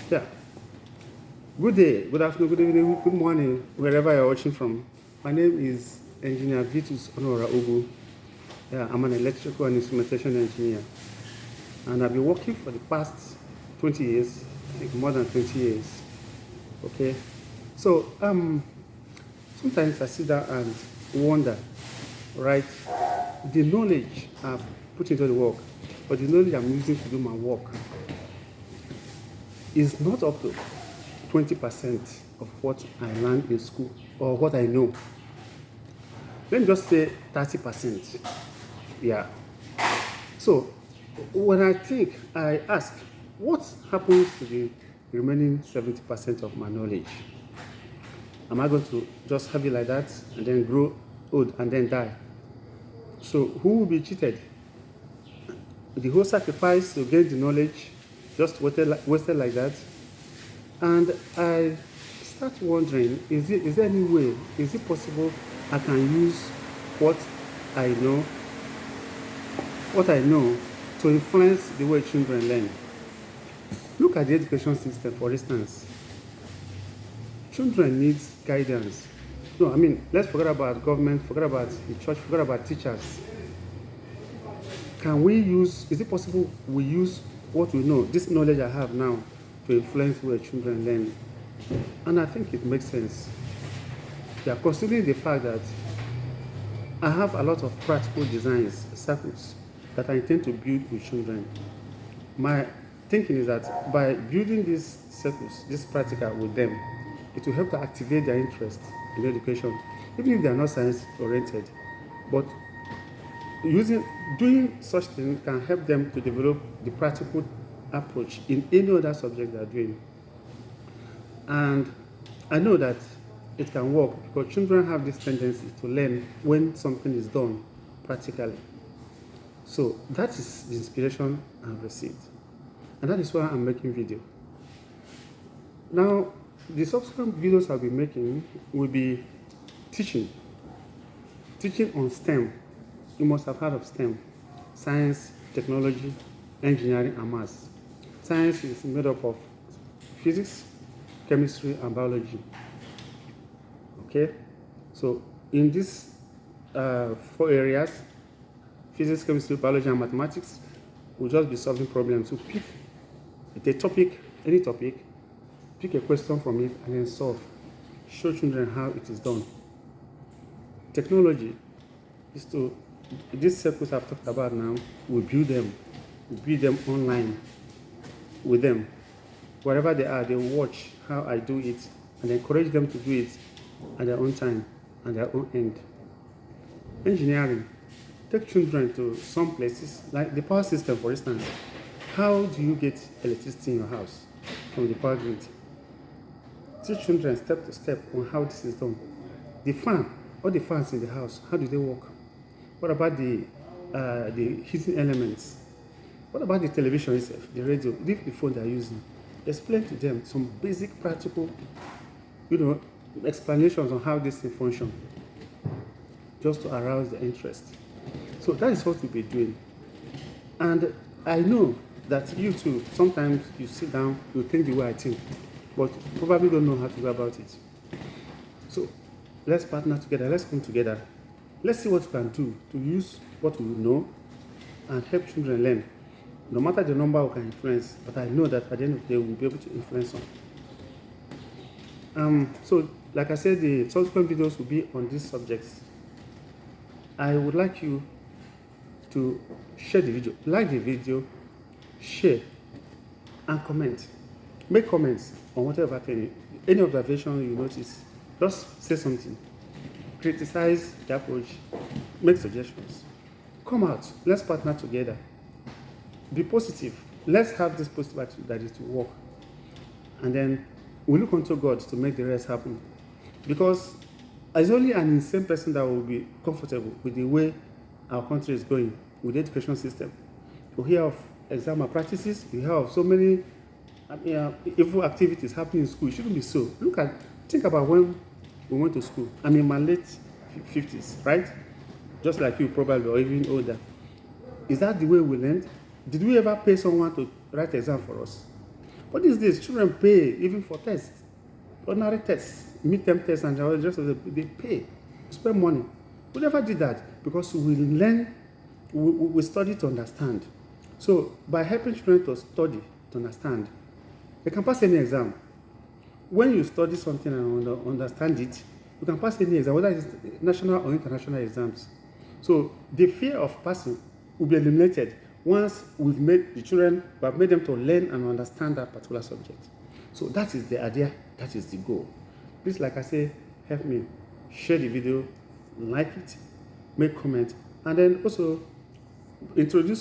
Yeah. Good day, good afternoon, good evening, good morning, wherever you're watching from. My name is Engineer Vitus Honora Ugu. Yeah, I'm an electrical and instrumentation engineer. And I've been working for the past 20 years, I think more than 20 years. Okay. So, sometimes I sit down and wonder, right? The knowledge I've put into the work, or the knowledge I'm using to do my work, is not up to 20% of what I learned in school or what I know. Let me just say 30%. Yeah. So when I ask, what happens to the remaining 70% of my knowledge? Am I going to just have it like that and then grow old and then die? So who will be cheated? The whole sacrifice to gain the knowledge just wasted like that? And I start wondering, is there any way, is it possible I can use what I know to influence the way children learn? Look at the education system, for instance. Children need guidance. No, I mean, let's forget about government, forget about the church, forget about teachers. Is it possible we use what we know, this knowledge I have now, to influence the way children learn? And I think it makes sense. Yeah, considering the fact that I have a lot of practical designs, circuits, that I intend to build with children. My thinking is that by building these circuits, this practical with them, it will help to activate their interest in education, even if they are not science oriented. But doing such things can help them to develop the practical approach in any other subject they are doing. And I know that it can work because children have this tendency to learn when something is done practically. So that is the inspiration I've received. And that is why I'm making video. Now, the subsequent videos I'll be making will be teaching on STEM. You must have heard of STEM: science, technology, engineering, and maths. Science is made up of physics, chemistry, and biology. Okay, so in these 4 areas, physics, chemistry, biology, and mathematics, we'll just be solving problems. So pick a topic, any topic, pick a question from it, and then solve. Show children how it is done. Technology is these circles I've talked about now, we build them online with them. Wherever they are, they watch how I do it and encourage them to do it at their own time and their own end. Engineering, take children to some places, like the power system, for instance. How do you get electricity in your house from the power grid? Teach children step to step on how this is done. The fan, all the fans in the house, how do they work? What about the heating elements? What about the television itself, the radio, the phone they're using? Explain to them some basic practical, explanations on how this thing functions, just to arouse the interest. So that is what we'll be doing. And I know that you too, sometimes you sit down, you think the way I think, but probably don't know how to go about it. So let's partner together, let's come together. Let's see what we can do to use what we know and help children learn. No matter the number we can influence, but I know that at the end of the day, we'll be able to influence them. So, like I said, the subsequent videos will be on these subjects. I would like you to share the video, like the video, share, and comment. Make comments on whatever thing, any observation you notice. Just say something. Criticize the approach, make suggestions. Come out, let's partner together. Be positive. Let's have this positive attitude that it will work. And then we look unto God to make the rest happen. Because it's only an insane person that will be comfortable with the way our country is going, with the education system. You hear of exam malpractices, you hear of so many evil activities happening in school. It shouldn't be so. Think about when we went to school. I'm in my late 50s, right? Just like you probably, or even older. Is that the way we learned? Did we ever pay someone to write exam for us? But these days, children pay even for tests, ordinary tests, midterm tests, and the rest of they pay, spend money. We never did that because we learn, we study to understand. So by helping children to study, to understand, they can pass any exam. When you study something and understand it, you can pass any exam, whether it's national or international exams. So the fear of passing will be eliminated once we've made the children, we have made them to learn and understand that particular subject. So that is the idea, that is the goal. Please, like I say, help me share the video, like it, make comment, and then also introduce